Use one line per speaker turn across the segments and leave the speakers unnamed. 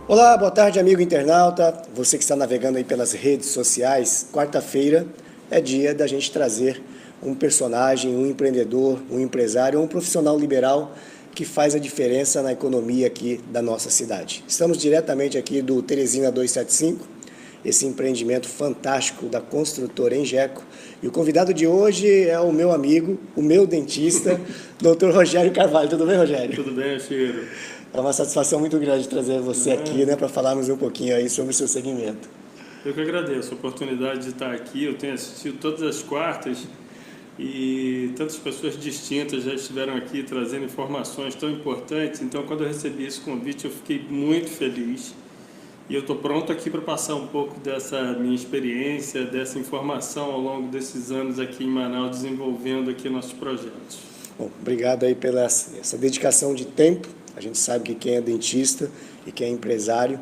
Olá, boa tarde, amigo internauta. Você que está navegando aí pelas redes sociais, quarta-feira é dia da gente trazer um personagem, um empreendedor, um empresário, um profissional liberal que faz a diferença na economia aqui da nossa cidade. Estamos diretamente aqui do Teresina 275, esse empreendimento fantástico da construtora Engeco. E o convidado de hoje é o meu amigo, o meu dentista, Dr. Rogério Carvalho. Tudo bem, Rogério?
Tudo bem, Cheiro.
É uma satisfação muito grande trazer você aqui, para falarmos um pouquinho aí sobre o seu segmento.
Eu que agradeço a oportunidade de estar aqui. Eu tenho assistido todas as quartas e tantas pessoas distintas já estiveram aqui trazendo informações tão importantes. Então, quando eu recebi esse convite, eu fiquei muito feliz. E eu estou pronto aqui para passar um pouco dessa minha experiência, dessa informação ao longo desses anos aqui em Manaus, desenvolvendo aqui nossos projetos.
Bom, obrigado aí pela essa dedicação de tempo. A gente sabe que quem é dentista e quem é empresário,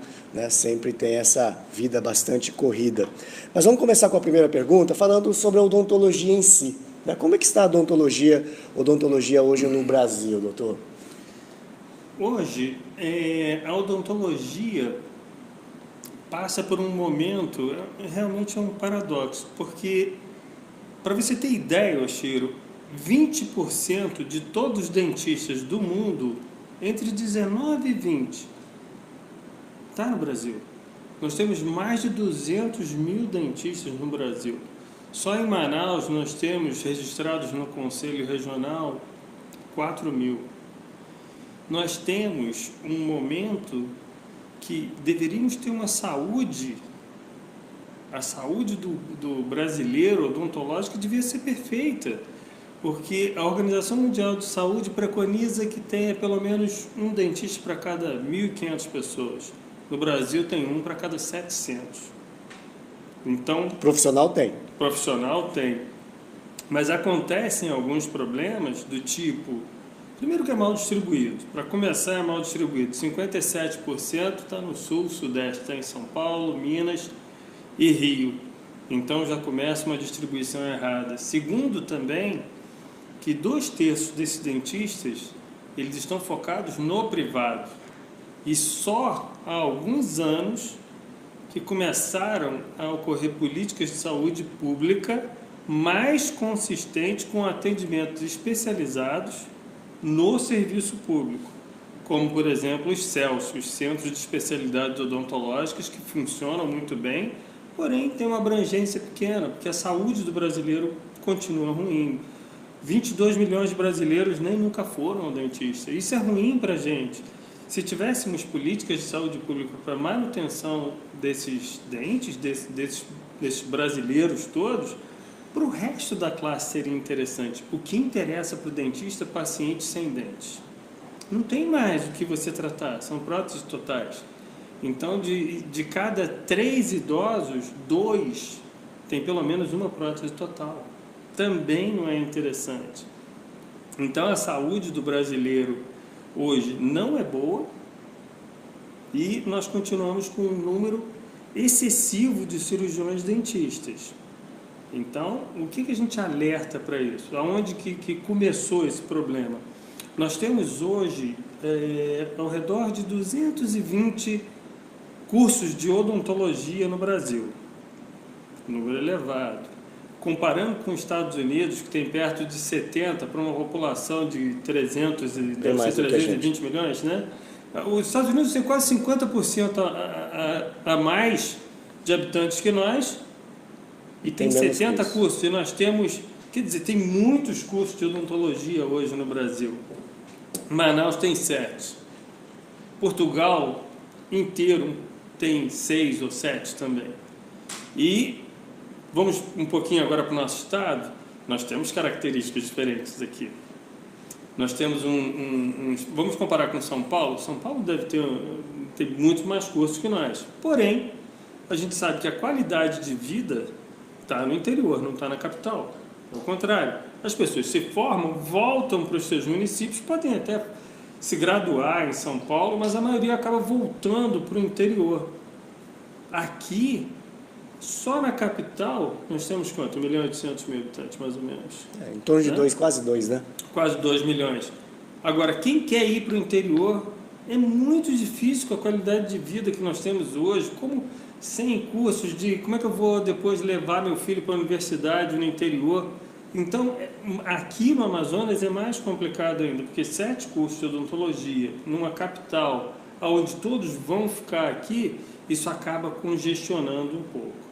sempre tem essa vida bastante corrida. Mas vamos começar com a primeira pergunta, falando sobre a odontologia em si. Como é que está a odontologia hoje no Brasil, doutor?
Hoje, a odontologia passa por um momento, realmente é um paradoxo, porque, para você ter ideia, Oshiro, 20% de todos os dentistas do mundo, entre 19 e 20, está no Brasil. Nós temos mais de 200 mil dentistas no Brasil. Só em Manaus nós temos registrados no Conselho Regional 4 mil. Nós temos um momento que deveríamos ter uma saúde, a saúde do brasileiro odontológico devia ser perfeita, porque a Organização Mundial de Saúde preconiza que tenha pelo menos um dentista para cada 1.500 pessoas. No Brasil tem um para cada 700. Então,
profissional tem.
Profissional tem. Mas acontecem alguns problemas do tipo, primeiro que é mal distribuído. Para começar, é mal distribuído. 57% está no Sul, Sudeste, está em São Paulo, Minas e Rio. Então já começa uma distribuição errada. Segundo também, que 2/3 desses dentistas, eles estão focados no privado. E só há alguns anos que começaram a ocorrer políticas de saúde pública mais consistentes com atendimentos especializados no serviço público, como, por exemplo, os CELS, os Centros de Especialidades Odontológicas, que funcionam muito bem, porém tem uma abrangência pequena, porque a saúde do brasileiro continua ruim. 22 milhões de brasileiros nem nunca foram ao dentista. Isso é ruim para a gente. Se tivéssemos políticas de saúde pública para manutenção desses dentes, desses brasileiros todos, para o resto da classe seria interessante. O que interessa para o dentista é paciente sem dentes. Não tem mais o que você tratar, são próteses totais. Então, de cada 3 idosos, 2 têm pelo menos uma prótese total. Também não é interessante. Então, a saúde do brasileiro hoje não é boa e nós continuamos com um número excessivo de cirurgiões dentistas. Então, o que a gente alerta para isso? Aonde que começou esse problema? Nós temos hoje ao redor de 220 cursos de odontologia no Brasil. Número elevado. Comparando com os Estados Unidos, que tem perto de 70 para uma população de 320 milhões, né? Os Estados Unidos têm quase 50% a mais de habitantes que nós e tem 70 cursos. E nós temos, quer dizer, tem muitos cursos de odontologia hoje no Brasil. Manaus tem 7. Portugal inteiro tem 6 ou 7 também. E vamos um pouquinho agora para o nosso estado. Nós temos características diferentes aqui. Nós temos vamos comparar com São Paulo. São Paulo deve ter muito mais cursos que nós. Porém, a gente sabe que a qualidade de vida está no interior, não está na capital. Ao contrário, as pessoas se formam, voltam para os seus municípios, podem até se graduar em São Paulo, mas a maioria acaba voltando para o interior. Aqui Só na capital, nós temos quanto? 1.800.000 habitantes, mais ou menos.
Em torno de
Né?
quase 2, né?
Quase 2 milhões. Agora, quem quer ir para o interior, é muito difícil com a qualidade de vida que nós temos hoje, como sem cursos de como é que eu vou depois levar meu filho para a universidade no interior. Então, aqui no Amazonas é mais complicado ainda, porque 7 cursos de odontologia numa capital, onde todos vão ficar aqui, isso acaba congestionando um pouco.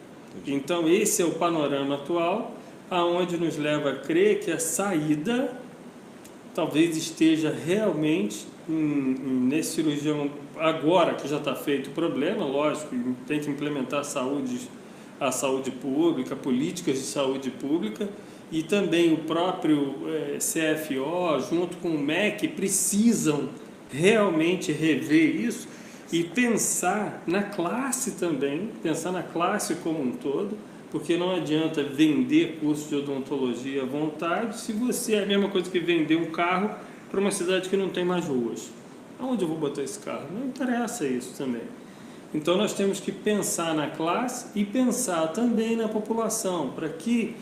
Então, esse é o panorama atual, aonde nos leva a crer que a saída talvez esteja realmente nesse cirurgião, agora que já está feito o problema, lógico, tem que implementar a saúde pública, políticas de saúde pública, e também o próprio CFO, junto com o MEC, precisam realmente rever isso e pensar na classe também, pensar na classe como um todo, porque não adianta vender curso de odontologia à vontade se você é a mesma coisa que vender um carro para uma cidade que não tem mais ruas. Aonde eu vou botar esse carro? Não interessa isso também. Então nós temos que pensar na classe e pensar também na população, para que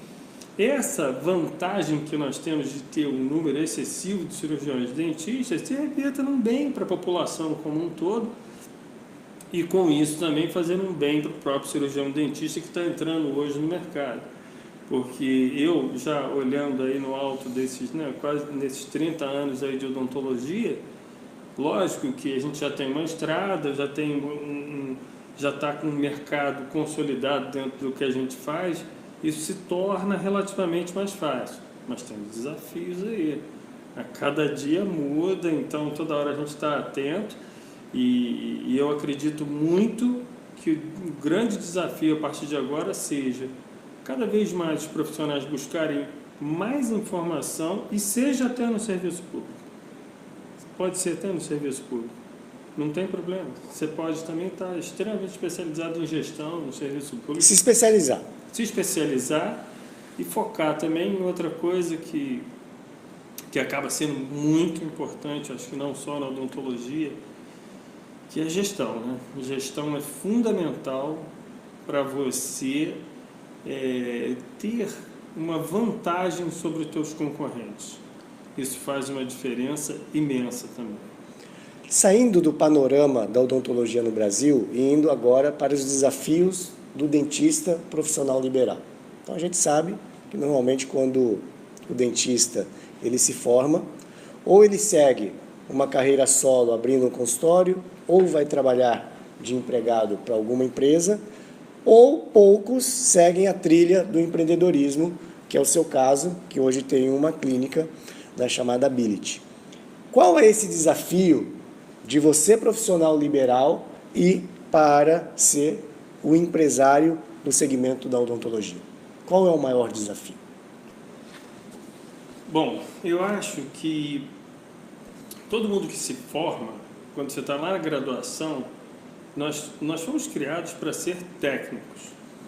essa vantagem que nós temos de ter um número excessivo de cirurgiões dentistas se repita num bem para a população como um todo, e com isso também fazendo um bem para o próprio cirurgião dentista que está entrando hoje no mercado. Porque eu, já olhando aí no alto desses, quase nesses 30 anos aí de odontologia, lógico que a gente já tem uma estrada, já está com um mercado consolidado dentro do que a gente faz, isso se torna relativamente mais fácil. Mas tem desafios aí. A cada dia muda, então toda hora a gente está atento. E eu acredito muito que o grande desafio a partir de agora seja cada vez mais os profissionais buscarem mais informação, e seja até no serviço público. Pode ser até no serviço público, não tem problema. Você pode também estar extremamente especializado em gestão, no serviço público.
Se especializar.
Se especializar e focar também em outra coisa que acaba sendo muito importante, acho que não só na odontologia, que é a gestão, né? A gestão é fundamental para você ter uma vantagem sobre os teus concorrentes. Isso faz uma diferença imensa também.
Saindo do panorama da odontologia no Brasil e indo agora para os desafios do dentista profissional liberal. Então a gente sabe que normalmente quando o dentista ele se forma, ou ele segue uma carreira solo abrindo um consultório, ou vai trabalhar de empregado para alguma empresa, ou poucos seguem a trilha do empreendedorismo, que é o seu caso, que hoje tem uma clínica da chamada Ability. Qual é esse desafio de você, profissional liberal, ir para ser o empresário do segmento da odontologia? Qual é o maior desafio?
Bom, eu acho que todo mundo que se forma, quando você está lá na graduação, nós fomos criados para ser técnicos.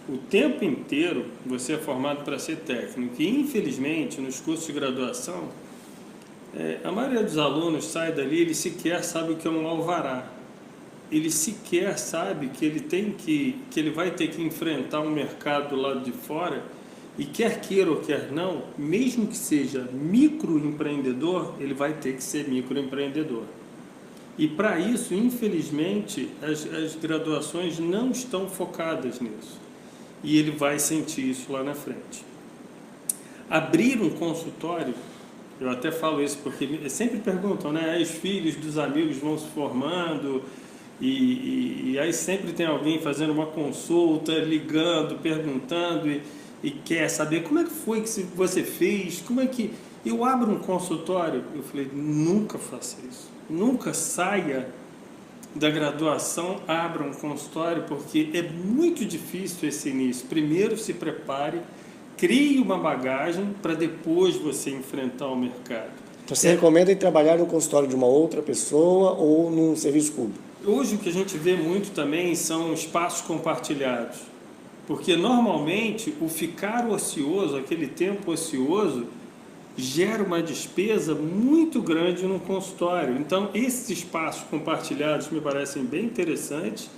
O tempo inteiro você é formado para ser técnico. E, infelizmente, nos cursos de graduação, a maioria dos alunos sai dali, ele sequer sabe o que é um alvará. Ele sequer sabe que ele vai ter que enfrentar um mercado do lado de fora, e quer queira ou quer não, mesmo que seja microempreendedor, ele vai ter que ser microempreendedor. E para isso, infelizmente, as graduações não estão focadas nisso. E ele vai sentir isso lá na frente. Abrir um consultório, eu até falo isso porque sempre perguntam, né? Os filhos dos amigos vão se formando e aí sempre tem alguém fazendo uma consulta, ligando, perguntando e quer saber como é que foi que você fez, como é que... Eu abro um consultório, eu falei, nunca faça isso. Nunca saia da graduação, abra um consultório, porque é muito difícil esse início. Primeiro se prepare, crie uma bagagem para depois você enfrentar o mercado.
Então você recomenda ir trabalhar no consultório de uma outra pessoa ou num serviço público?
Hoje o que a gente vê muito também são espaços compartilhados, porque normalmente o ficar ocioso, aquele tempo ocioso, gera uma despesa muito grande no consultório. Então, esses espaços compartilhados me parecem bem interessantes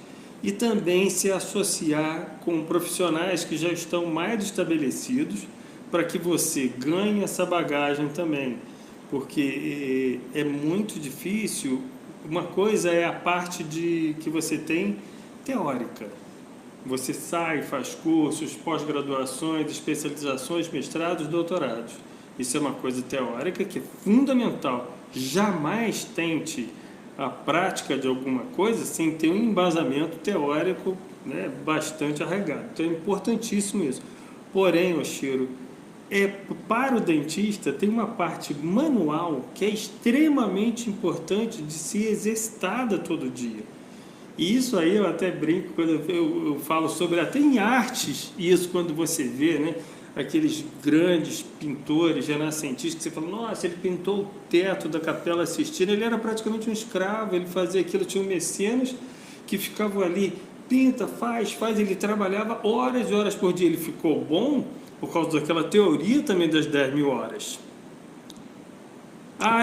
e também se associar com profissionais que já estão mais estabelecidos para que você ganhe essa bagagem também, porque é muito difícil. Uma coisa é a parte que você tem teórica. Você sai, faz cursos, pós-graduações, especializações, mestrados, doutorados. Isso é uma coisa teórica que é fundamental. Jamais tente a prática de alguma coisa sem ter um embasamento teórico, né, bastante arraigado. Então é importantíssimo isso. Porém, Oshiro, para o dentista tem uma parte manual que é extremamente importante de ser exercitada todo dia. E isso aí eu até brinco quando eu falo sobre, até em artes, isso quando você vê, né, aqueles grandes pintores renascentistas que você fala, nossa, ele pintou o teto da Capela Sistina, ele era praticamente um escravo, ele fazia aquilo, tinha um mecenas que ficavam ali, pinta, faz, ele trabalhava horas e horas por dia, ele ficou bom por causa daquela teoria também das 10.000 horas.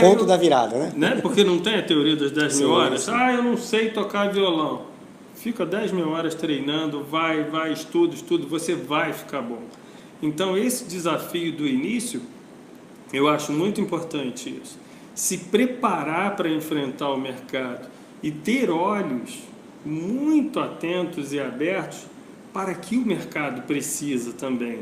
Ponto da virada,
né? Porque não tem a teoria das 10.000 horas.
Sim.
Eu não sei tocar violão. Fica 10.000 horas treinando, vai, estuda, você vai ficar bom. Então, esse desafio do início, eu acho muito importante isso. Se preparar para enfrentar o mercado e ter olhos muito atentos e abertos para que o mercado precisa também.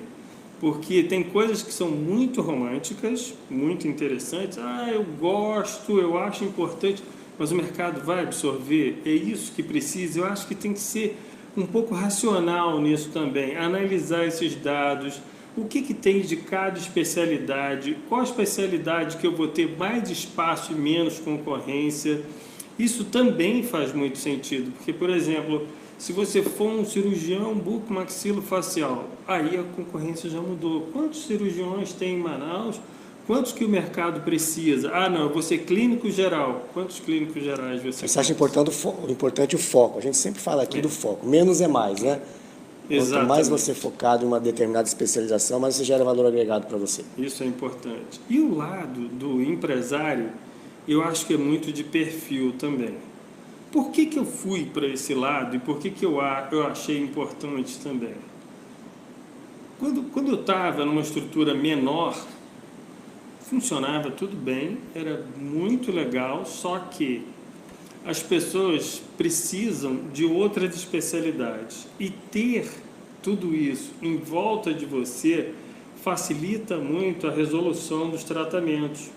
Porque tem coisas que são muito românticas, muito interessantes. Eu gosto, eu acho importante, mas o mercado vai absorver? É isso que precisa? Eu acho que tem que ser um pouco racional nisso também. Analisar esses dados, o que tem de cada especialidade, qual especialidade que eu vou ter mais espaço e menos concorrência. Isso também faz muito sentido, porque, por exemplo, se você for um cirurgião bucomaxilofacial, aí a concorrência já mudou. Quantos cirurgiões tem em Manaus? Quantos que o mercado precisa? Não, eu vou ser clínico geral. Quantos clínicos gerais você
acha importante o foco? A gente sempre fala aqui do foco. Menos é mais, né?
Exatamente.
Quanto mais você focar em uma determinada especialização, mais você gera valor agregado para você.
Isso é importante. E o lado do empresário, eu acho que é muito de perfil também. Por que eu fui para esse lado e por que eu achei importante também? Quando eu estava numa estrutura menor, funcionava tudo bem, era muito legal, só que as pessoas precisam de outras especialidades. E ter tudo isso em volta de você facilita muito a resolução dos tratamentos.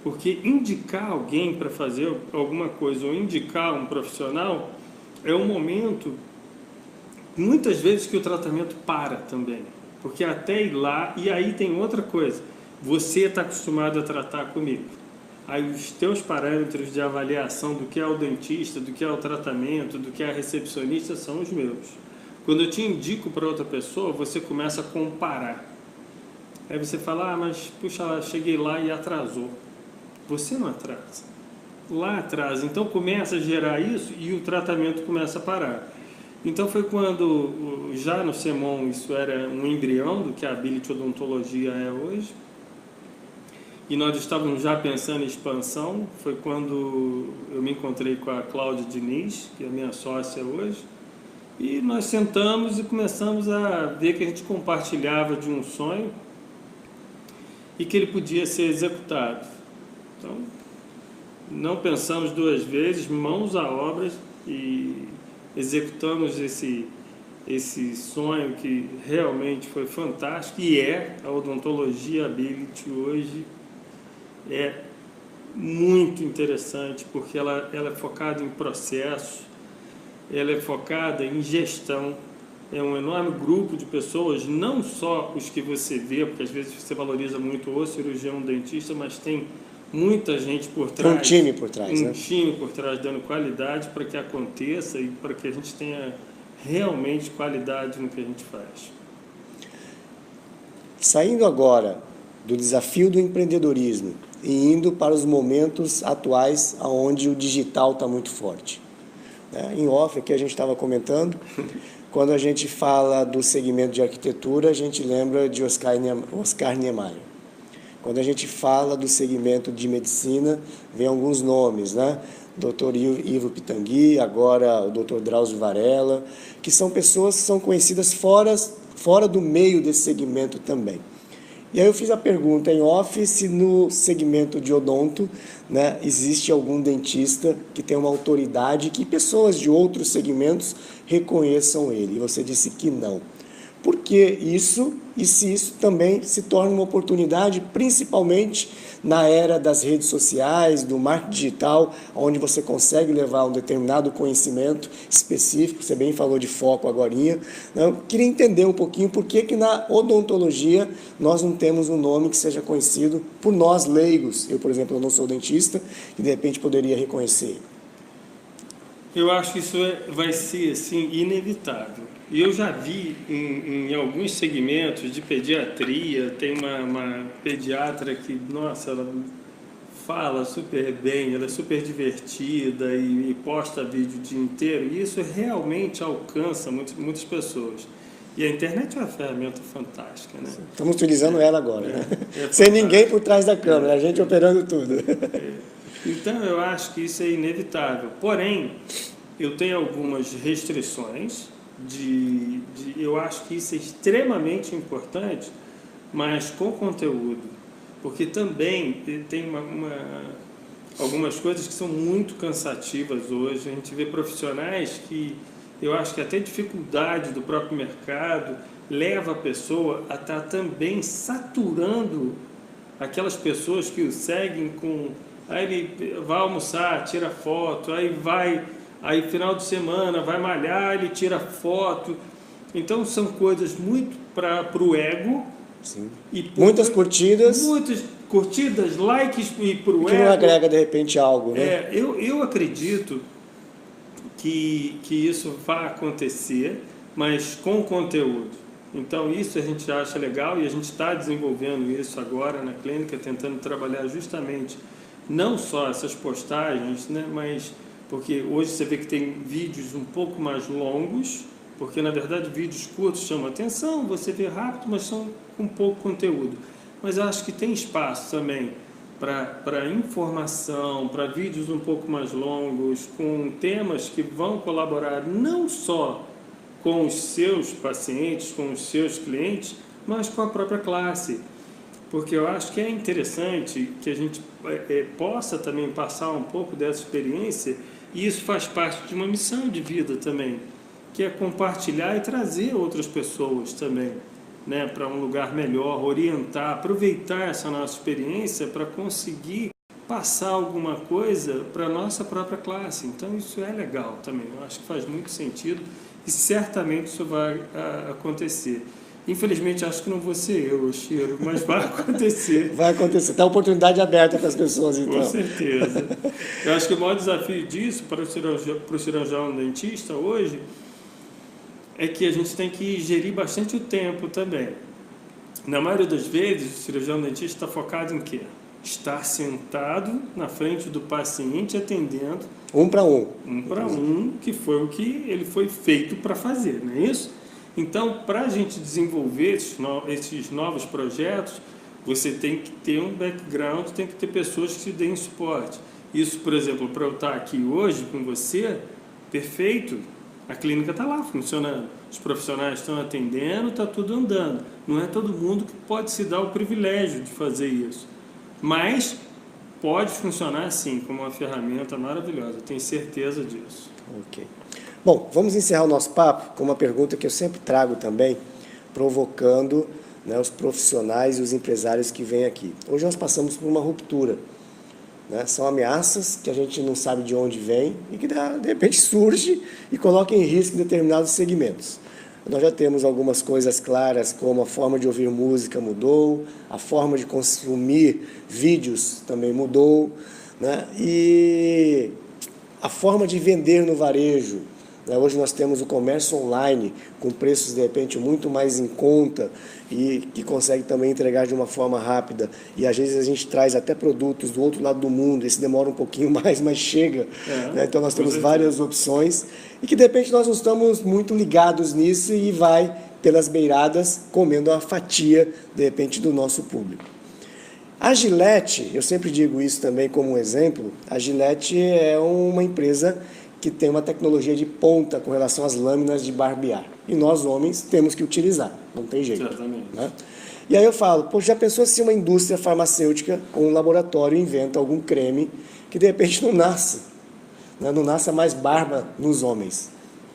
Porque indicar alguém para fazer alguma coisa ou indicar um profissional é um momento, muitas vezes, que o tratamento para também. Porque até ir lá, e aí tem outra coisa, você está acostumado a tratar comigo. Aí os teus parâmetros de avaliação do que é o dentista, do que é o tratamento, do que é a recepcionista são os meus. Quando eu te indico para outra pessoa, você começa a comparar. Aí você fala, mas puxa, cheguei lá e atrasou. Você não atrasa, lá atrasa. Então começa a gerar isso e o tratamento começa a parar. Então foi quando, já no CEMON, isso era um embrião do que a Ability Odontologia é hoje, e nós estávamos já pensando em expansão. Foi quando eu me encontrei com a Cláudia Diniz, que é a minha sócia hoje, e nós sentamos e começamos a ver que a gente compartilhava de um sonho e que ele podia ser executado. Então, não pensamos duas vezes, mãos à obra, e executamos esse sonho que realmente foi fantástico, e a odontologia Ability hoje é muito interessante, porque ela é focada em processo, ela é focada em gestão, é um enorme grupo de pessoas, não só os que você vê, porque às vezes você valoriza muito o cirurgião, o dentista, mas tem muita gente por trás.
Tem um time por trás,
né? Um time por trás dando qualidade para que aconteça e para que a gente tenha realmente qualidade no que a gente faz.
Saindo agora do desafio do empreendedorismo e indo para os momentos atuais onde o digital está muito forte. Em off, aqui a gente estava comentando, quando a gente fala do segmento de arquitetura, a gente lembra de Oscar Niemeyer. Quando a gente fala do segmento de medicina, vem alguns nomes, né? Dr. Ivo Pitangui, agora o Dr. Drauzio Varela, que são pessoas que são conhecidas fora do meio desse segmento também. E aí eu fiz a pergunta em off se no segmento de odonto, né, existe algum dentista que tem uma autoridade que pessoas de outros segmentos reconheçam ele. E você disse que não. Por que isso? E se isso também se torna uma oportunidade, principalmente na era das redes sociais, do marketing digital, onde você consegue levar um determinado conhecimento específico, você bem falou de foco agorinha. Eu queria entender um pouquinho por que na odontologia nós não temos um nome que seja conhecido por nós leigos. Eu, por exemplo, não sou dentista e de repente poderia reconhecer.
Eu acho que isso vai ser assim, inevitável. E eu já vi em alguns segmentos de pediatria, tem uma pediatra que, nossa, ela fala super bem, ela é super divertida e posta vídeo o dia inteiro, e isso realmente alcança muitas pessoas. E a internet é uma ferramenta fantástica, né?
Estamos utilizando ela agora, né? Sem ninguém por trás da câmera, a gente operando tudo.
Então, eu acho que isso é inevitável. Porém, eu tenho algumas restrições. Eu acho que isso é extremamente importante, mas com conteúdo, porque também tem algumas coisas que são muito cansativas hoje. A gente vê profissionais que eu acho que até dificuldade do próprio mercado leva a pessoa a estar também saturando aquelas pessoas que o seguem com... Aí ele vai almoçar, tira foto, aí final de semana vai malhar, ele tira foto. Então são coisas muito para o ego.
Sim. E muitas curtidas.
Muitas curtidas, likes e para o ego.
Que não agrega de repente algo, né?
Eu acredito que isso vai acontecer, mas com conteúdo. Então isso a gente acha legal e a gente está desenvolvendo isso agora na clínica, tentando trabalhar justamente não só essas postagens, né, mas porque hoje você vê que tem vídeos um pouco mais longos, porque na verdade vídeos curtos chamam atenção, você vê rápido, mas são com pouco conteúdo. Mas eu acho que tem espaço também para informação, para vídeos um pouco mais longos, com temas que vão colaborar não só com os seus pacientes, com os seus clientes, mas com a própria classe. Porque eu acho que é interessante que a gente possa também passar um pouco dessa experiência, e isso faz parte de uma missão de vida também, que é compartilhar e trazer outras pessoas também, né, para um lugar melhor, orientar, aproveitar essa nossa experiência para conseguir passar alguma coisa para a nossa própria classe. Então isso é legal também, eu acho que faz muito sentido e certamente isso vai acontecer. Infelizmente, acho que não vou ser eu, Chiro, mas vai acontecer.
Vai acontecer. Está a oportunidade aberta para as pessoas, então.
Com certeza. Eu acho que o maior desafio disso para o cirurgião dentista hoje é que a gente tem que gerir bastante o tempo também. Na maioria das vezes, o cirurgião dentista está focado em quê? Estar sentado na frente do paciente atendendo.
Um para um.
Um para um, que foi o que ele foi feito para fazer, não é isso? Então, para a gente desenvolver esses novos projetos, você tem que ter um background, tem que ter pessoas que te deem suporte. Isso, por exemplo, para eu estar aqui hoje com você, perfeito, a clínica está lá funcionando, os profissionais estão atendendo, está tudo andando. Não é todo mundo que pode se dar o privilégio de fazer isso, mas pode funcionar sim, como uma ferramenta maravilhosa, tenho certeza disso.
Ok. Bom, vamos encerrar o nosso papo com uma pergunta que eu sempre trago também, provocando, né, os profissionais e os empresários que vêm aqui. Hoje nós passamos por uma ruptura, né? São ameaças que a gente não sabe de onde vem e que de repente surge e coloca em risco determinados segmentos. Nós já temos algumas coisas claras, como a forma de ouvir música mudou, a forma de consumir vídeos também mudou, né? E a forma de vender no varejo. Hoje nós temos o comércio online com preços de repente muito mais em conta e que consegue também entregar de uma forma rápida, e às vezes a gente traz até produtos do outro lado do mundo, esse demora um pouquinho mais, mas chega, né? Então nós temos várias opções e que de repente nós não estamos muito ligados nisso e vai pelas beiradas comendo a fatia de repente do nosso público. A Gillette, eu sempre digo isso também como um exemplo, a Gillette é uma empresa que tem uma tecnologia de ponta com relação às lâminas de barbear. E nós, homens, temos que utilizar, não tem jeito.
Certamente.
Né? E aí eu falo, pô, já pensou se uma indústria farmacêutica ou um laboratório inventa algum creme que de repente não nasce, né? Não nasça mais barba nos homens?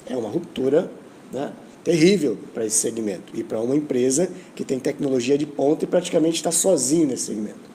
É uma ruptura, né, terrível para esse segmento e para uma empresa que tem tecnologia de ponta e praticamente está sozinho nesse segmento.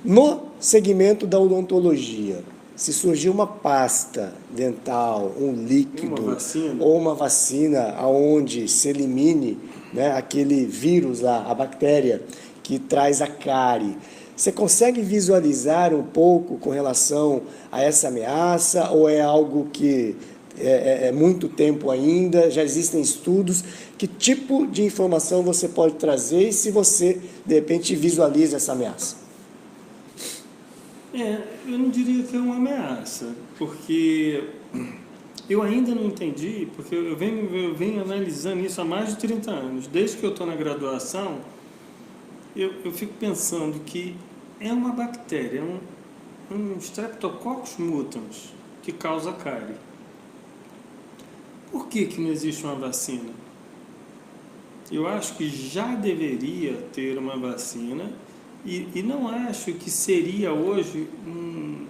No segmento da odontologia, se surgir uma pasta dental, um líquido ou uma vacina aonde se elimine, né, aquele vírus lá, a bactéria que traz a cárie, você consegue visualizar um pouco com relação a essa ameaça ou é algo que é muito tempo ainda, já existem estudos? Que tipo de informação você pode trazer e se você, de repente, visualiza essa ameaça?
Eu não diria que é uma ameaça, porque eu ainda não entendi, porque eu venho analisando isso há mais de 30 anos. Desde que eu estou na graduação, eu fico pensando que é uma bactéria, um Streptococcus mutans, que causa cárie. Por que não existe uma vacina? Eu acho que já deveria ter uma vacina e não acho que seria hoje uma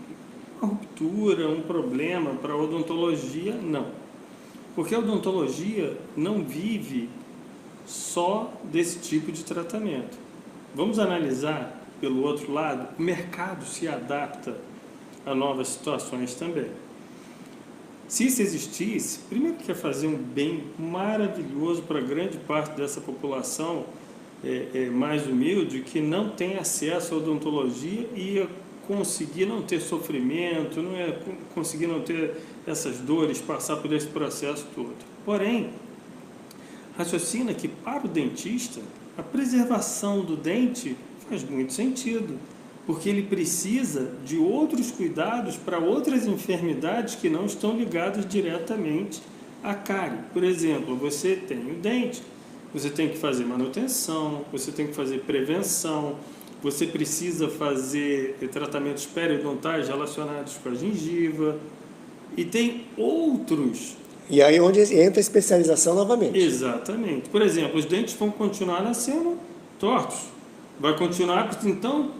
ruptura, um problema para a odontologia, não. Porque a odontologia não vive só desse tipo de tratamento. Vamos analisar pelo outro lado, o mercado se adapta a novas situações também. Se isso existisse, primeiro que é fazer um bem maravilhoso para grande parte dessa população mais humilde, que não tem acesso à odontologia e ia conseguir não ter sofrimento, não ia conseguir não ter essas dores, passar por esse processo todo. Porém, raciocina que para o dentista, a preservação do dente faz muito sentido, porque ele precisa de outros cuidados para outras enfermidades que não estão ligadas diretamente à cárie. Por exemplo, você tem o dente, você tem que fazer manutenção, você tem que fazer prevenção, você precisa fazer tratamentos periodontais relacionados com a gengiva, e tem outros.
E aí onde entra a especialização novamente.
Exatamente. Por exemplo, os dentes vão continuar nascendo tortos. Vai continuar, então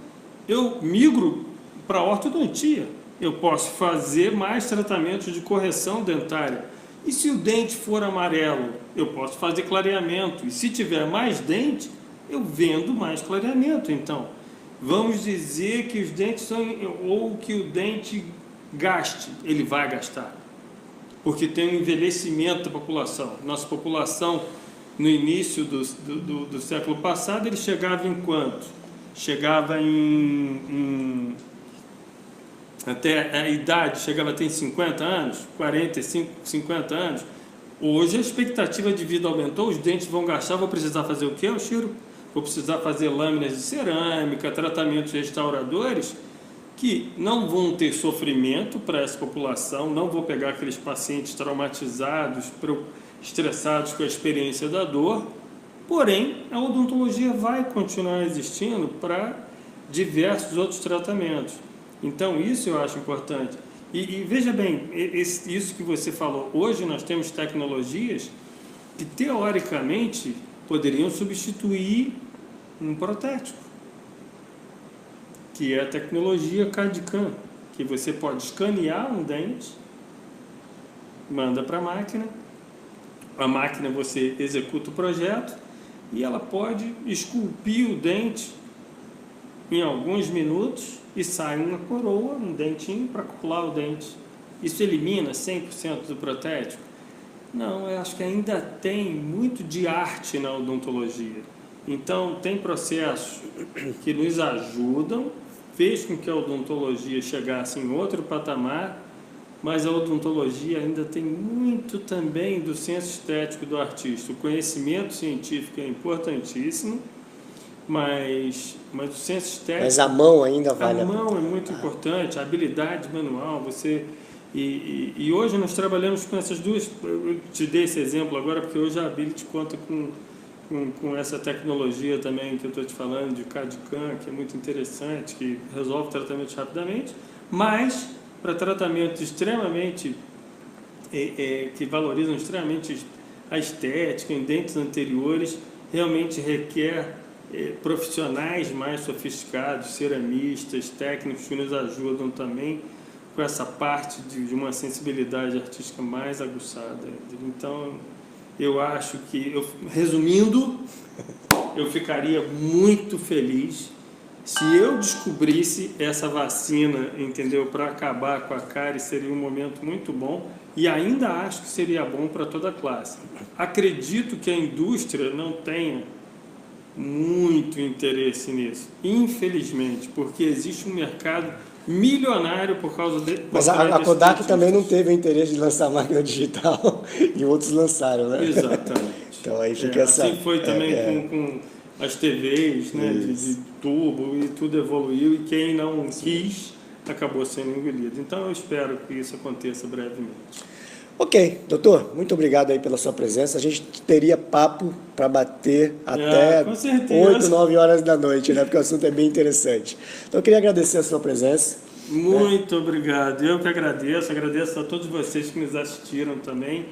eu migro para a ortodontia. Eu posso fazer mais tratamentos de correção dentária. E se o dente for amarelo, eu posso fazer clareamento. E se tiver mais dente, eu vendo mais clareamento. Então, vamos dizer que os dentes são, ou que o dente gaste, ele vai gastar. Porque tem um envelhecimento da população. Nossa população, no início do século passado, ele chegava em quanto? Chegava até a idade, chegava a ter 50 anos, 45, 50 anos. Hoje a expectativa de vida aumentou, os dentes vão gastar, vou precisar fazer o quê, Chiro? Vou precisar fazer lâminas de cerâmica, tratamentos restauradores, que não vão ter sofrimento para essa população, não vou pegar aqueles pacientes traumatizados, estressados com a experiência da dor, porém, a odontologia vai continuar existindo para diversos outros tratamentos. Então, isso eu acho importante. E veja bem, isso que você falou, hoje nós temos tecnologias que, teoricamente, poderiam substituir um protético, que é a tecnologia CAD/CAM, que você pode escanear um dente, manda para a máquina você executa o projeto e ela pode esculpir o dente em alguns minutos e sai uma coroa, um dentinho para acoplar o dente. Isso elimina 100% do protético? Não, eu acho que ainda tem muito de arte na odontologia. Então, tem processos que nos ajudam, fez com que a odontologia chegasse em outro patamar, mas a odontologia ainda tem muito também do senso estético do artista. O conhecimento científico é importantíssimo, mas o senso estético...
Mas a mão ainda vale.
A mão é muito importante, a habilidade manual, E hoje nós trabalhamos com essas duas... Eu te dei esse exemplo agora porque hoje a Ability conta com com essa tecnologia também que eu estou te falando, de CAD/CAM, que é muito interessante, que resolve tratamentos rapidamente, mas para tratamentos extremamente, que valorizam extremamente a estética, em dentes anteriores, realmente requer profissionais mais sofisticados, ceramistas, técnicos que nos ajudam também com essa parte de uma sensibilidade artística mais aguçada. Então, eu acho que, resumindo, eu ficaria muito feliz se eu descobrisse essa vacina, entendeu, para acabar com a cárie. Seria um momento muito bom e ainda acho que seria bom para toda a classe. Acredito que a indústria não tenha muito interesse nisso, infelizmente, porque existe um mercado milionário por causa de...
Mas a Kodak também não teve o interesse de lançar máquina digital e outros lançaram, né?
Exatamente.
Então aí fica essa...
Assim foi também com as TVs, né, de tubo, e tudo evoluiu, e quem não quis acabou sendo engolido. Então eu espero que isso aconteça brevemente.
Ok, doutor, muito obrigado aí pela sua presença. A gente teria papo para bater até 8, 9 horas da noite, né? Porque o assunto é bem interessante. Então eu queria agradecer a sua presença.
Muito obrigado. Eu que agradeço a todos vocês que nos assistiram também.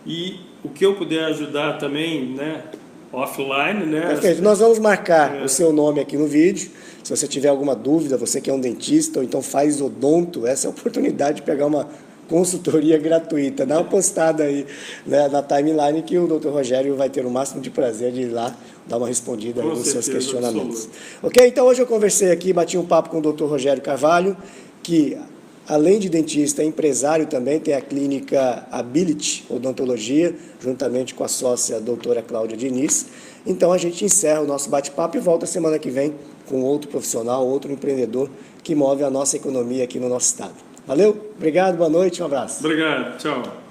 E o que eu puder ajudar também, né? Offline, né?
Perfeito. Nós vamos marcar o seu nome aqui no vídeo. Se você tiver alguma dúvida, você que é um dentista ou então faz odonto, essa é a oportunidade de pegar uma consultoria gratuita. Dá uma postada aí, né, na timeline que o Dr. Rogério vai ter o máximo de prazer de ir lá dar uma respondida aí nos seus questionamentos. Ok? Então hoje eu conversei aqui, bati um papo com o Dr. Rogério Carvalho, que além de dentista, é empresário também, tem a clínica Ability Odontologia, juntamente com a sócia a doutora Cláudia Diniz. Então a gente encerra o nosso bate-papo e volta semana que vem com outro profissional, outro empreendedor que move a nossa economia aqui no nosso estado. Valeu, obrigado, boa noite, um abraço.
Obrigado, tchau.